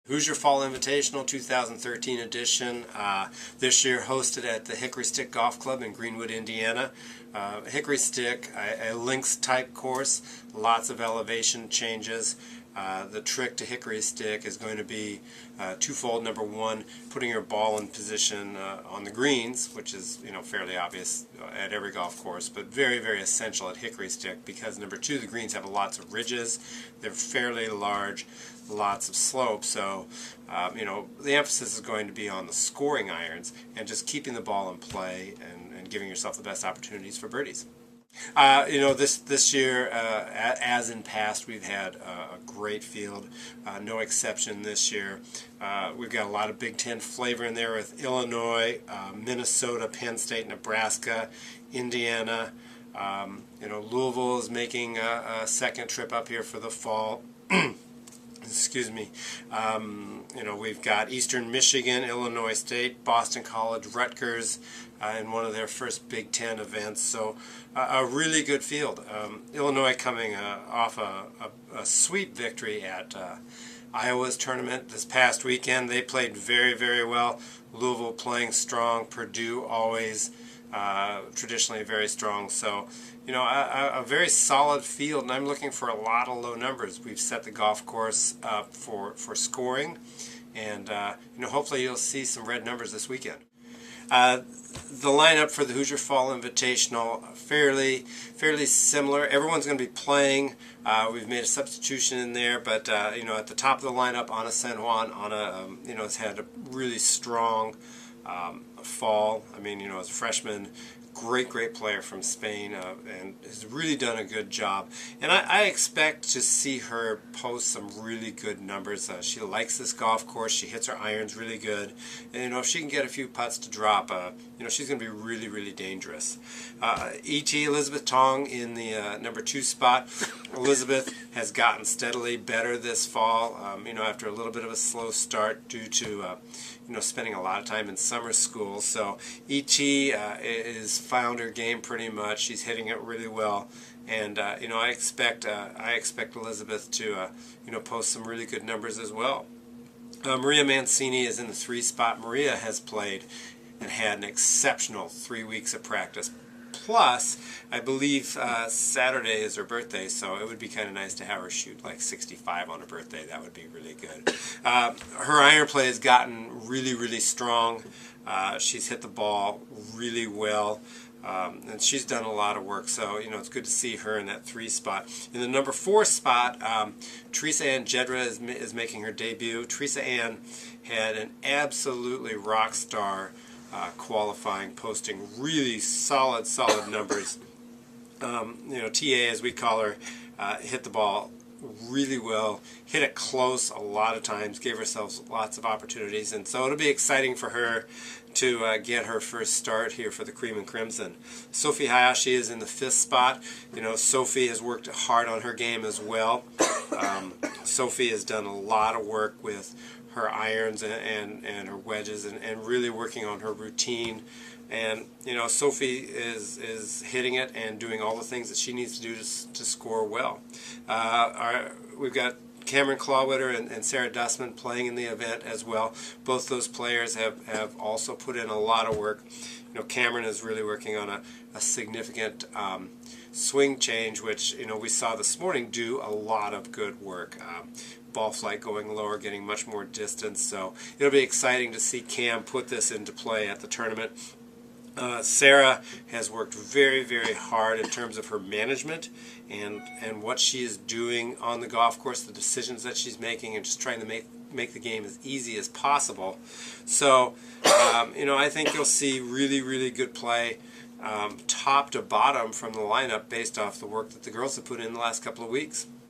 Hoosier Fall Invitational 2013 edition, this year hosted at the Hickory Stick Golf Club in Greenwood, Indiana. Hickory Stick, a links type course, lots of elevation changes. The trick to Hickory Stick is going to be twofold. Number one, putting your ball in position on the greens, which is fairly obvious at every golf course, but very, very essential at Hickory Stick because number two, the greens have lots of ridges. They're fairly large, lots of slope, so the emphasis is going to be on the scoring irons and just keeping the ball in play and giving yourself the best opportunities for birdies. This year, as in past, we've had a great field. No exception this year. We've got a lot of Big Ten flavor in there with Illinois, Minnesota, Penn State, Nebraska, Indiana. Louisville is making a second trip up here for the fall. Excuse me. We've got Eastern Michigan, Illinois State, Boston College, Rutgers in one of their first Big Ten events. So a really good field. Illinois coming off a sweep victory at Iowa's tournament this past weekend. They played very, very well. Louisville playing strong. Purdue always traditionally very strong. So a very solid field, and I'm looking for a lot of low numbers. We've set the golf course up for scoring, and hopefully you'll see some red numbers this weekend. The lineup for the Hoosier Fall Invitational fairly similar. Everyone's going to be playing. We've made a substitution in there, but at the top of the lineup, Ana San Juan, has had a really strong fall. As a freshman, great player from Spain, and has really done a good job. And I expect to see her post some really good numbers. She likes this golf course. She hits her irons really good. And if she can get a few putts to drop, she's going to be really, really dangerous. E.T. Elizabeth Tong in the number 2 spot. Elizabeth has gotten steadily better this fall. After a little bit of a slow start due to spending a lot of time in summer school. So E.T. is found her game pretty much. She's hitting it really well, and I expect Elizabeth to post some really good numbers as well. Maria Mancini is in the 3 spot. Maria has played and had an exceptional 3 weeks of practice. Plus, I believe Saturday is her birthday, so it would be kind of nice to have her shoot like 65 on her birthday. That would be really good. Her iron play has gotten really, really strong. She's hit the ball really well, and she's done a lot of work, so it's good to see her in that 3 spot. In the number 4 spot, Teresa Ann Jedra is making her debut. Teresa Ann had an absolutely rock star qualifying, posting really solid numbers. TA, as we call her, hit the ball really well, hit it close a lot of times, gave herself lots of opportunities, and so it'll be exciting for her to get her first start here for the Cream and Crimson. Sophie Hayashi is in the 5th spot. Sophie has worked hard on her game as well. Sophie has done a lot of work with her irons and her wedges and really working on her routine. And Sophie is hitting it and doing all the things that she needs to do to score well. We've got Cameron Clawwitter and Sarah Dussman playing in the event as well. Both those players have also put in a lot of work. Cameron is really working on a significant swing change, which we saw this morning do a lot of good work. Ball flight going lower, getting much more distance. So it'll be exciting to see Cam put this into play at the tournament. Sarah has worked very, very hard in terms of her management and what she is doing on the golf course, the decisions that she's making, and just trying to make the game as easy as possible. So, I think you'll see really, really good play top to bottom from the lineup based off the work that the girls have put in the last couple of weeks.